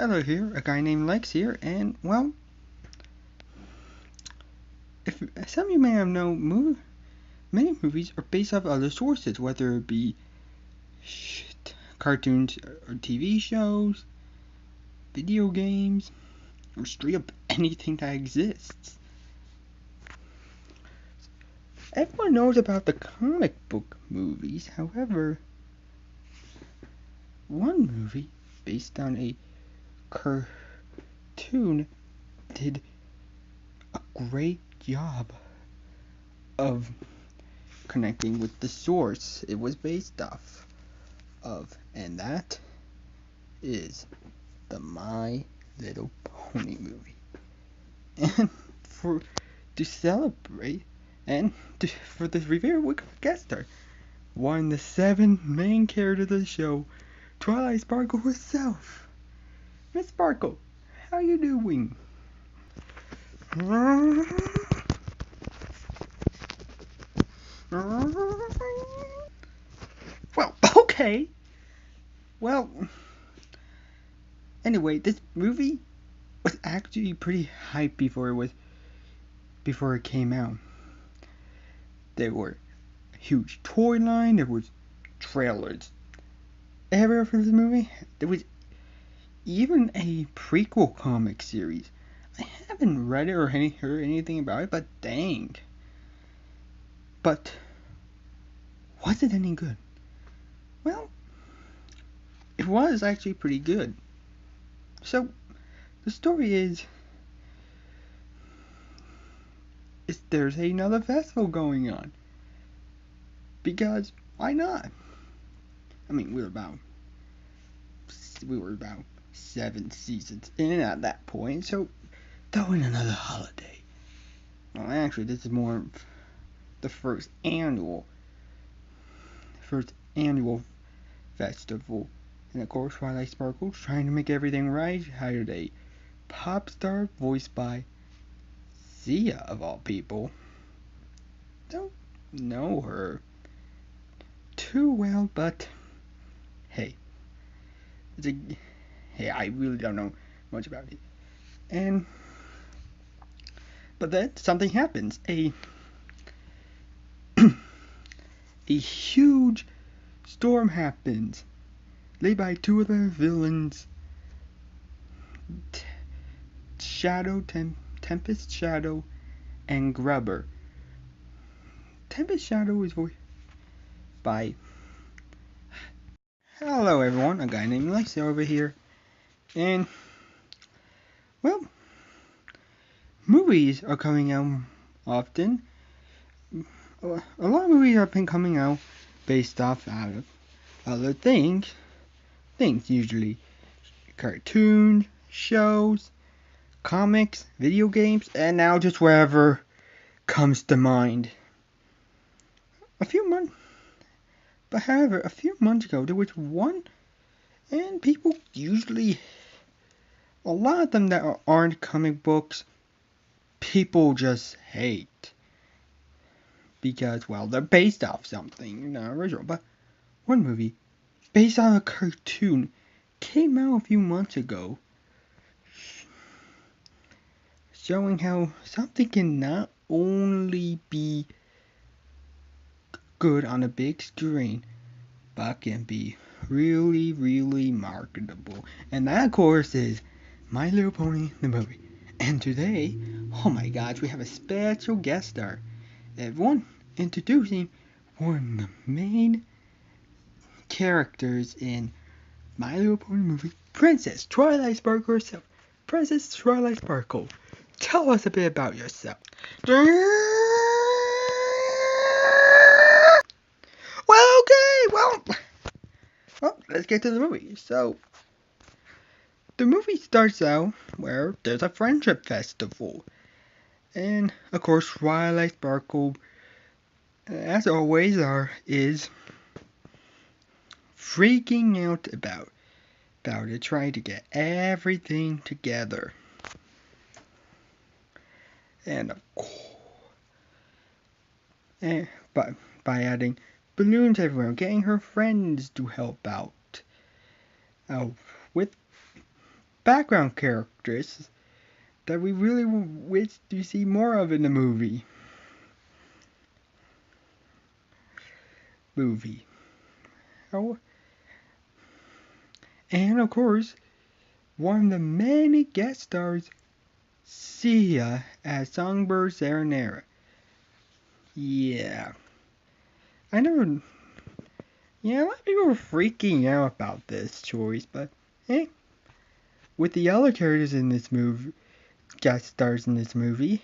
Hello here, a guy named Lex here, and well, if some of you may have known, many movies are based off other sources, whether it be cartoons or TV shows, video games, or straight up anything that exists. Everyone knows about the comic book movies, however, one movie based on a cartoon did a great job of connecting with the source it was based off of, and that is the My Little Pony movie. And to celebrate and for this review, we got a guest star, one of the 7 main characters of the show, Twilight Sparkle herself. Miss Sparkle, how you doing? Well, okay. Well, anyway, this movie was actually pretty hype before it came out. There were a huge toy line, there was trailers everywhere for this movie. There was even a prequel comic series. I haven't read it or heard anything about it, but dang. But was it any good? Well, it was actually pretty good. So, the story is there's another festival going on. Because why not? I mean, we were about 7 seasons in at that point, so throw in another holiday. Well, actually, this is more the first annual festival. And of course, Twilight Sparkle's trying to make everything right, hired a pop star voiced by Sia, of all people. Don't know her too well, but hey, I really don't know much about it. But then something happens. A huge storm happens, led by 2 of the villains, Tempest Shadow and Grubber. Tempest Shadow is voiced by... Hello everyone, a guy named Lexi over here. And, well, movies are coming out often. A lot of movies have been coming out based off out of other things usually cartoons, shows, comics, video games, and now just whatever comes to mind. However, a few months ago there was one, and people usually, a lot of them that aren't comic books, people just hate. Because, well, they're based off something, not original. But one movie, based on a cartoon, came out a few months ago, showing how something can not only be good on a big screen, but can be really, really marketable. And that, of course, is My Little Pony, the movie. And today, oh my gosh, we have a special guest star. Everyone, introducing one of the main characters in My Little Pony movie, Princess Twilight Sparkle herself. Princess Twilight Sparkle, tell us a bit about yourself. Well, okay, well, let's get to the movie. So, the movie starts out where there's a friendship festival. And, of course, Twilight Sparkle, as always, is freaking out about it, trying to get everything together. And, of course, but by adding balloons everywhere, getting her friends to help out with background characters that we really wish to see more of in the movie. Oh, and of course, one of the many guest stars, Sia as Songbird Serenera. Yeah. I never. Yeah, a lot of people were freaking out about this choice, but hey, with the other characters in this movie, guest stars in this movie,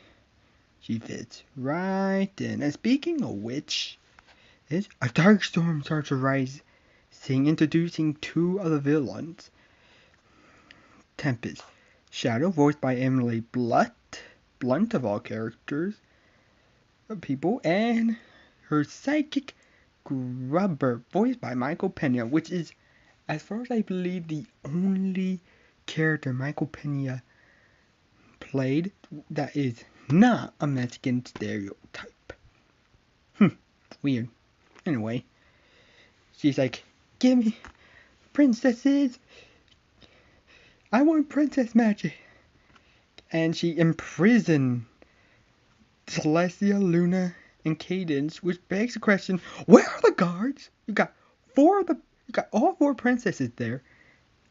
she fits right in. And speaking of which, a dark storm starts to rise, introducing two of the villains. Tempest Shadow, voiced by Emily Blunt of all characters, people, and her psychic Grubber, voiced by Michael Pena, which is, as far as I believe, the only character Michael Pena played that is not a Mexican stereotype. Weird. Anyway, she's like, give me princesses. I want princess magic. And she imprisoned Celestia, Luna, and Cadence, which begs the question, where are the guards? You got all four princesses there,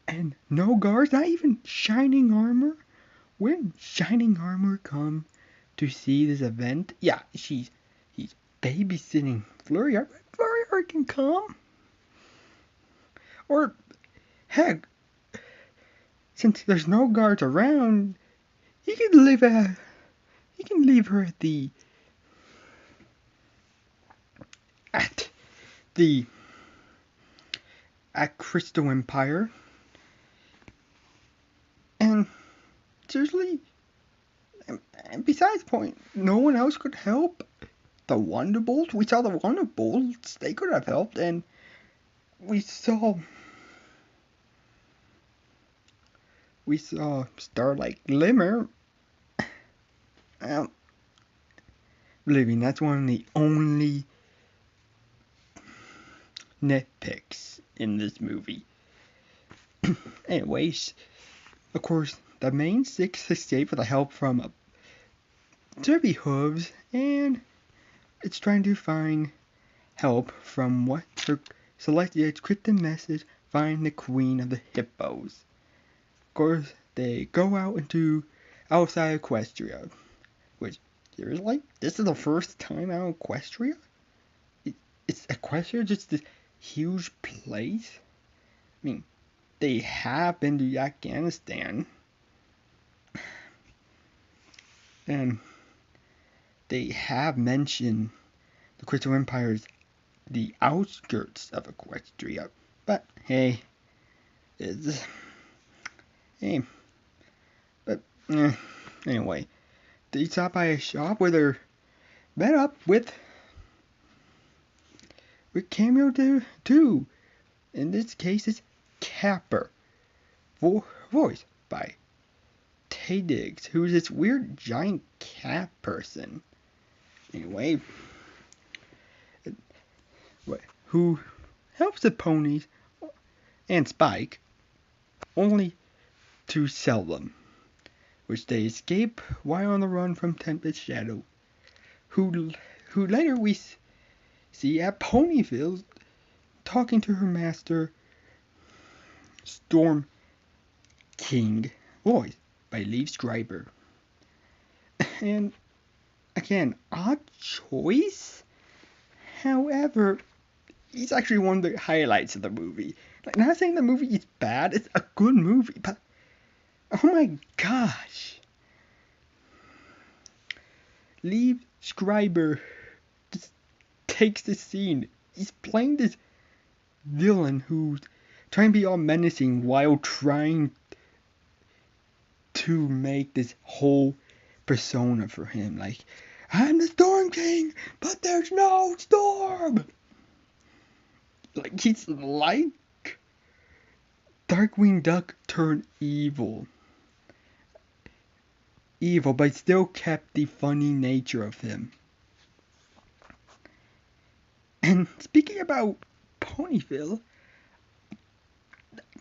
and no guards, not even Shining Armor. When Shining Armor come to see this event, yeah, he's babysitting Flurry. Flurry can come, or heck, since there's no guards around, he can leave her at Crystal Empire. And seriously, and besides point, no one else could help. The Wonderbolts, we saw the Wonderbolts, they could have helped, and we saw Starlight Glimmer. Believe me, that's one of the only nitpicks in this movie. Anyways, of course, the main six escape with the help from Derby Hooves, and it's trying to find help from what her Celestia encrypted message, find the Queen of the Hippos. Of course, they go out into outside Equestria, which seriously, this is the first time out of Equestria? Is Equestria just this huge place? I mean, they have been to Afghanistan, and they have mentioned the Crystal Empire's the outskirts of Equestria, but hey, anyway, they stop by a shop where they're met up with Cameo 2. In this case, it's Capper, voiced by Taye Diggs, who's this weird giant cat person. Anyway, who helps the ponies and Spike only to sell them, which they escape while on the run from Tempest Shadow, who later we see at Ponyville talking to her master, Storm King, voiced by Liev Schreiber. And again, odd choice. However, he's actually one of the highlights of the movie. Like, not saying the movie is bad, it's a good movie, but oh my gosh. Liev Schreiber just takes the scene. He's playing this villain who's trying to be all menacing while trying to make this whole persona for him. Like, I'm the Storm King, but there's no storm. Like, he's like Darkwing Duck turned evil. But still kept the funny nature of him. And speaking about Ponyville,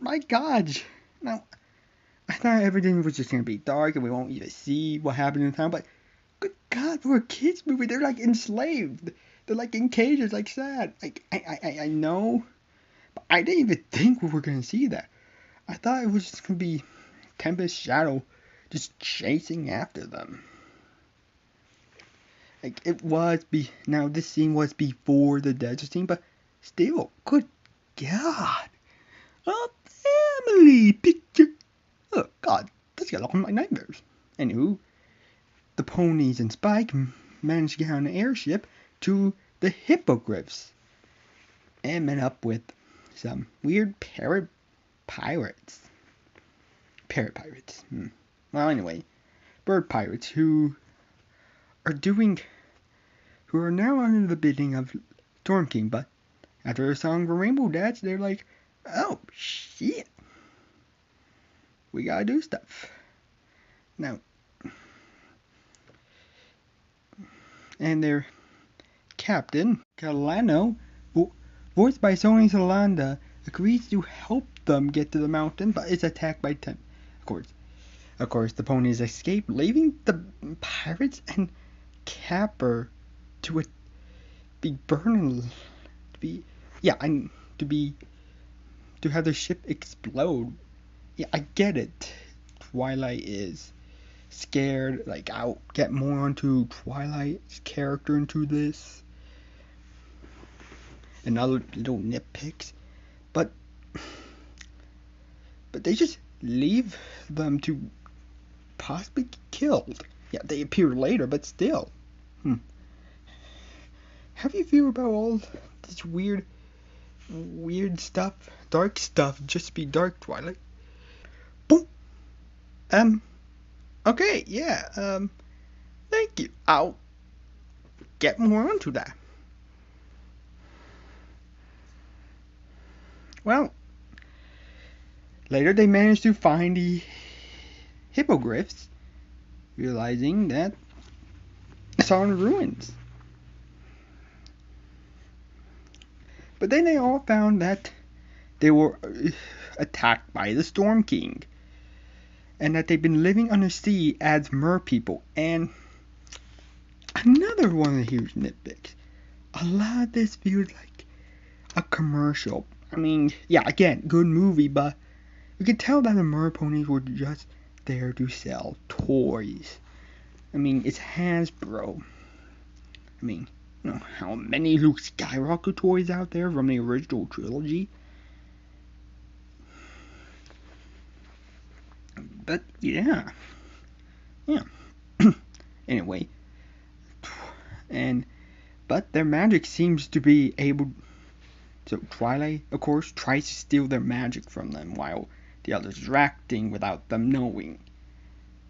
my God, now thought everything was just gonna be dark and we won't even see what happened in town, but good God, for a kids movie, they're like enslaved. They're like in cages, like sad. Like I know, but I didn't even think we were gonna see that. I thought it was just gonna be Tempest Shadow just chasing after them. Like it was now this scene was before the desert scene, but still, good God, a family picture. Oh God, that's got all my nightmares. Anywho, the ponies and Spike managed to get on an airship to the hippogriffs and met up with some weird parrot pirates. Parrot pirates. Well, anyway, bird pirates who are now under the bidding of Storm King, but after a song from Rainbow Dash, they're like, oh shit, we gotta do stuff now. And their captain, Calano, voiced by Sony Solanda, agrees to help them get to the mountain, but is attacked by Tim. Of course, the ponies escape, leaving the pirates and Capper to be burning, to have their ship explode. Yeah, I get it. Twilight is scared. Like, I'll get more onto Twilight's character into this and other little nitpicks, but they just leave them to possibly get killed. Yeah, they appear later, but still. How do you feel about all this weird stuff, dark stuff, just be dark, Twilight? Boom. Okay, yeah, thank you. I'll get more onto that. Well, later they managed to find the hippogriffs, realizing that it's all in ruins. But then they all found that they were attacked by the Storm King, and that they've been living under sea as mer people. And another one of the huge nitpicks, a lot of this feels like a commercial. I mean, yeah, again, good movie, but you could tell that the mer ponies were just there to sell toys. I mean, it's Hasbro. I mean, you know how many Luke Skywalker toys out there from the original trilogy? But yeah. Anyway, but their magic seems to be able. So Twilight, of course, tries to steal their magic from them, while the others are acting without them knowing.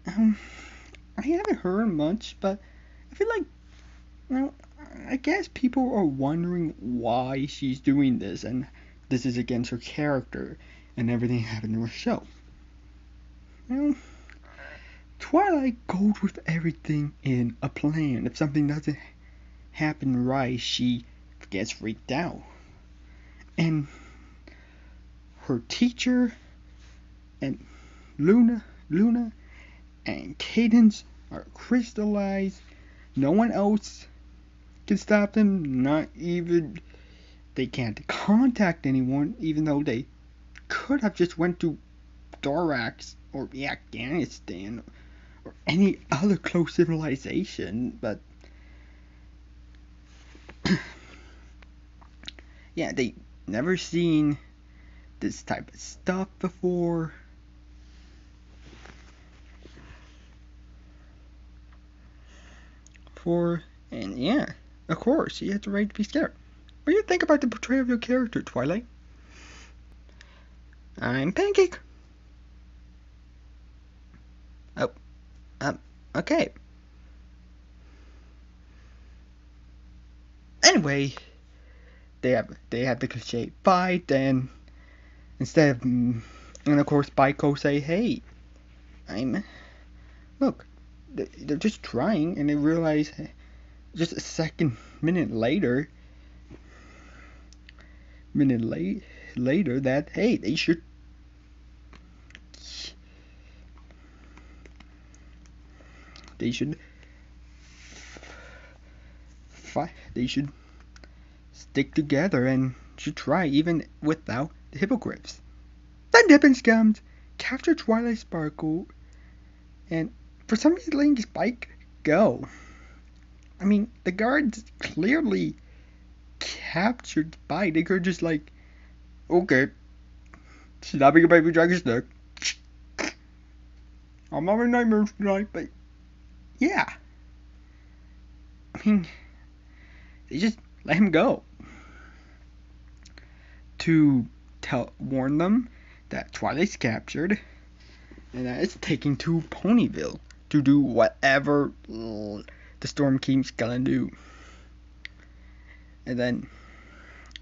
I haven't heard much, but I feel like, well, I guess people are wondering why she's doing this, and this is against her character and everything happened in her show. Well, Twilight goes with everything in a plan. If something doesn't happen right, she gets freaked out. And her teacher and Luna and Cadance are crystallized. No one else can stop them. Not even they can't contact anyone, even though they could have just went to Dorax or Afghanistan or any other close civilization, but yeah, they never seen this type of stuff before. And yeah, of course, you have the right to be scared. What do you think about the portrayal of your character, Twilight? I'm Pancake. Oh, okay. Anyway, they have the cliche fight, and instead of, and of course, Baiko say, hey, look, they're just trying, and they realize just a minute later that, hey, they should they should they should stick together and should try even without the hippogriffs. Then Dippin' Scums capture Twilight Sparkle and for some reason letting Spike go. I mean, the guards clearly captured Spike. They could just like, okay, snapping a baby dragon stick. I'm having nightmares tonight, but yeah. I mean, they just let him go to warn them that Twilight's captured and that it's taking to Ponyville to do whatever the Storm King's gonna do. And then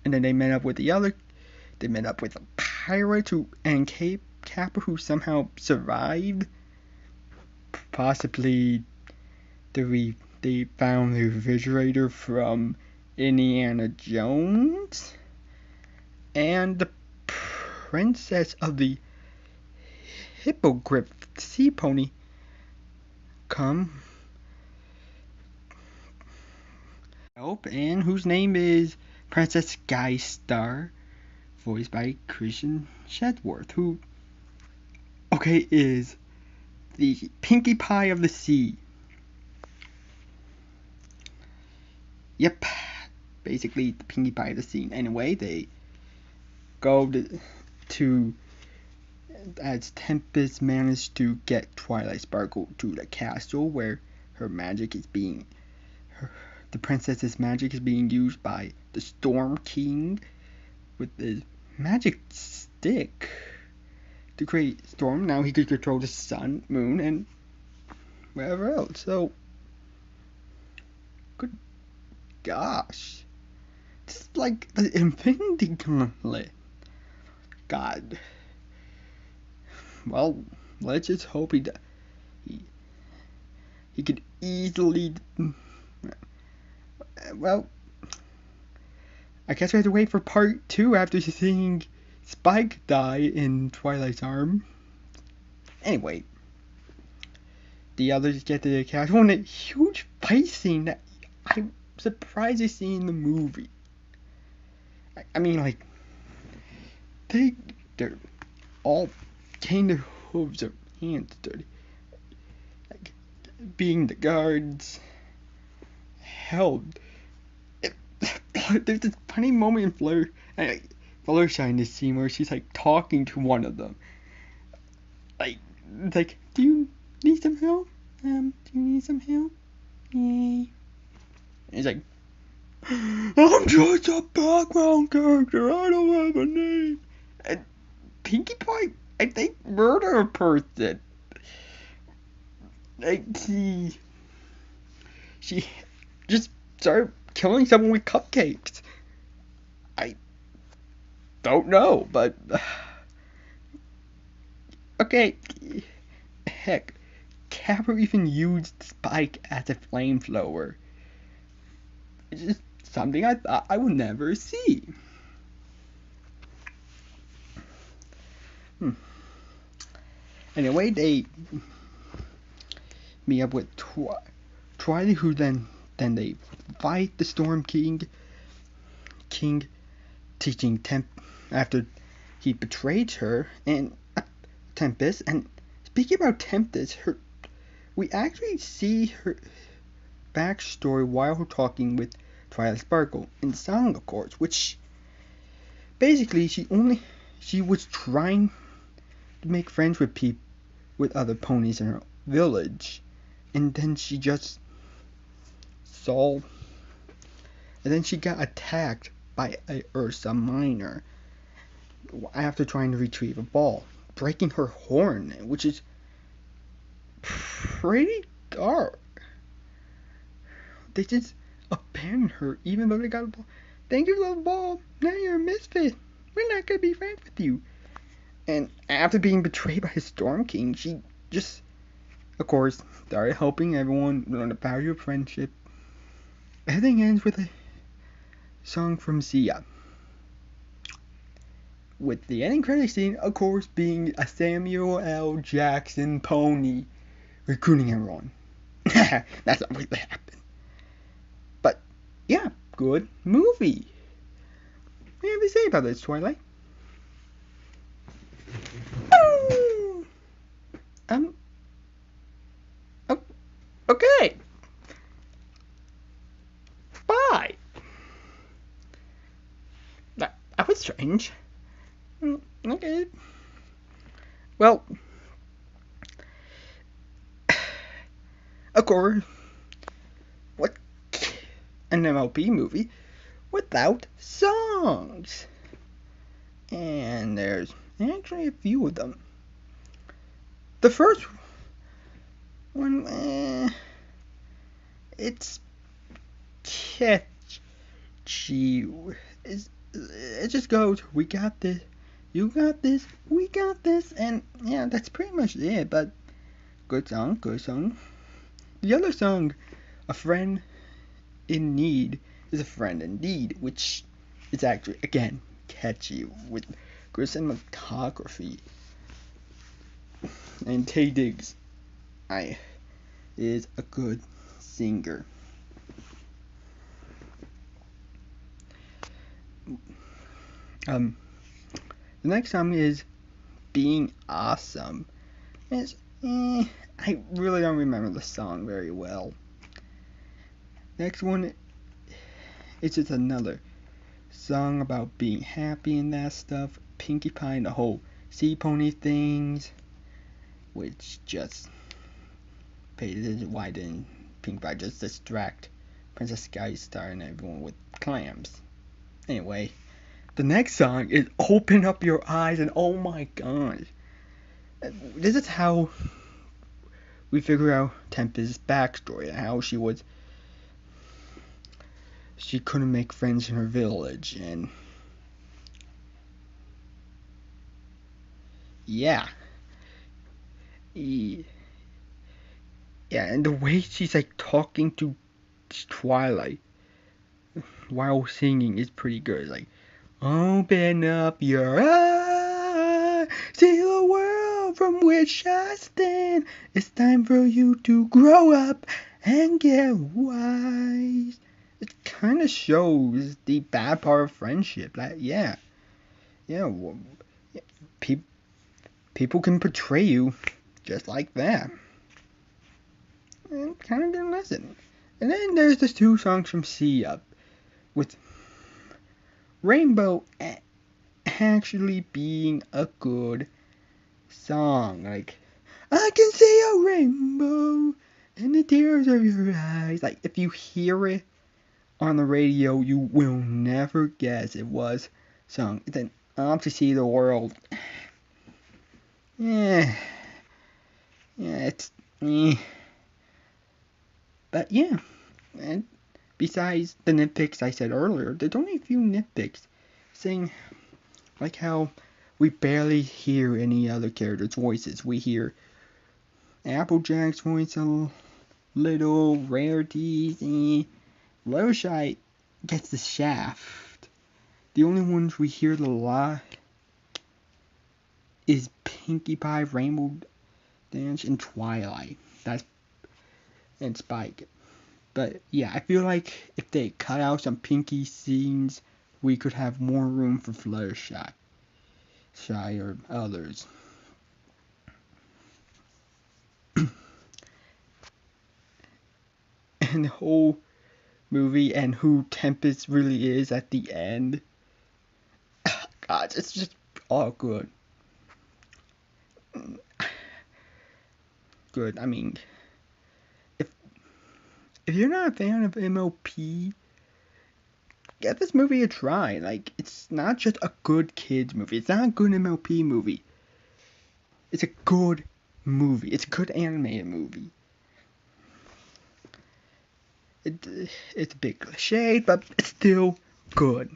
they met up with they met up with a pirate and Kappa who somehow survived. Possibly they found the refrigerator from Indiana Jones. And the princess of the Hippogriff Sea Pony come help, and whose name is Princess Skystar, voiced by Christian Shedworth, who is the Pinkie Pie of the sea. Yep, basically the Pinkie Pie of the sea. Anyway, they go to as Tempest managed to get Twilight Sparkle to the castle where her magic is being the princess's magic is being used by the Storm King with his magic stick to create storm. Now he could control the sun, moon, and wherever else. So, good gosh, this is like the Infinity Gauntlet. God. Well, let's just hope he could easily. Well, I guess we have to wait for part 2 after seeing Spike die in Twilight's arm. Anyway, the others get to the castle and a huge fight scene that I'm surprised to see in the movie. I mean, like, they're all getting their hooves or hands dirty. Like, being the guards held. There's this funny moment in Fluttershy in this scene where she's like talking to one of them. Like, do you need some help? Do you need some help? Yay. And he's like, I'm just a background character. I don't have a name. And Pinkie Pie, I think, murder a person. Like, she just started killing someone with cupcakes. I don't know, but okay. Heck, Kappa even used Spike as a flamethrower. It's just something I thought I would never see. Anyway, they meet up with Twilight, who then they fight the Storm King, teaching after he betrayed her and Tempest. And speaking about Tempest, we actually see her backstory while we're talking with Twilight Sparkle in Song of Course, which basically she was trying to make friends with other ponies in her village, and then she just saw, and then she got attacked by a Ursa Minor after trying to retrieve a ball, breaking her horn, which is pretty dark. They just abandoned her even though they got a ball. Thank you for the ball. Now you're a misfit. We're not gonna be friends with you. And after being betrayed by his Storm King, she just, of course, started helping everyone learn the value of friendship. Everything ends with a song from Sia, with the ending credit scene, of course, being a Samuel L. Jackson pony recruiting everyone. That's not really happened. But yeah, good movie. What do you have to say about this, Twilight? Um. Okay. Bye. That was strange. Okay. Well, of course, what an MLP movie without songs? And there's actually a few of them. The first one, it's catchy. It just goes, we got this, you got this, we got this, and yeah, that's pretty much it. But good song, good song. The other song, A Friend in Need, is a friend indeed, which is actually, again, catchy with good cinematography. And Taye Diggs is a good singer. The next song is Being Awesome. I really don't remember the song very well. Next one is just another song about being happy and that stuff. Pinkie Pie and the whole sea pony things, which just why didn't Pinkie Pie just distract Princess Skystar and everyone with clams? Anyway, the next song is Open Up Your Eyes, and oh my god, this is how we figure out Tempest's backstory and how she couldn't make friends in her village, and yeah, and the way she's like talking to Twilight while singing is pretty good. Like, open up your eyes, see the world from which I stand. It's time for you to grow up and get wise. It kind of shows the bad part of friendship. Like, people can betray you just like that. And kind of good lesson. And then there's the two songs from Sia with Rainbow actually being a good song. Like, I can see a rainbow in the tears of your eyes. Like, if you hear it on the radio, you will never guess it was sung. Then Off to See the World. It's but yeah, and besides the nitpicks I said earlier, there's only a few nitpicks, saying like how we barely hear any other characters' voices. We hear Applejack's voice a little, Rarity's, Fluttershy gets the shaft. The only ones we hear a lot is Pinkie Pie, Rainbow Dash, and Twilight. And Spike. But yeah, I feel like if they cut out some Pinkie scenes, we could have more room for Fluttershy or others. And the whole movie and who Tempest really is at the end. God, it's just all good. Good. I mean, if you're not a fan of MLP, give this movie a try. Like, it's not just a good kids movie. It's not a good MLP movie. It's a good movie. It's a good animated movie. It's a bit cliche, but it's still good.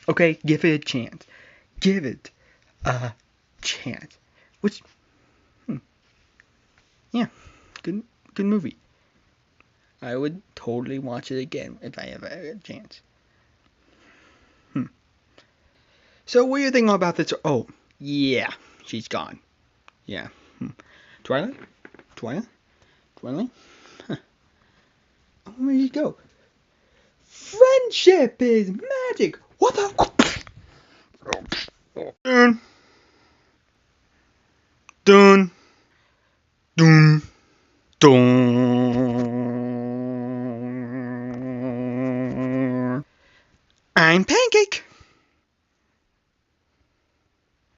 Okay, give it a chance. Give it a chance. Which, yeah, good movie. I would totally watch it again if I ever had a chance. So what do you think about this? Oh, yeah, she's gone. Yeah. Twilight? where'd he go? Friendship is magic. What the? Dun, dun, dun, dun. I'm Pancake.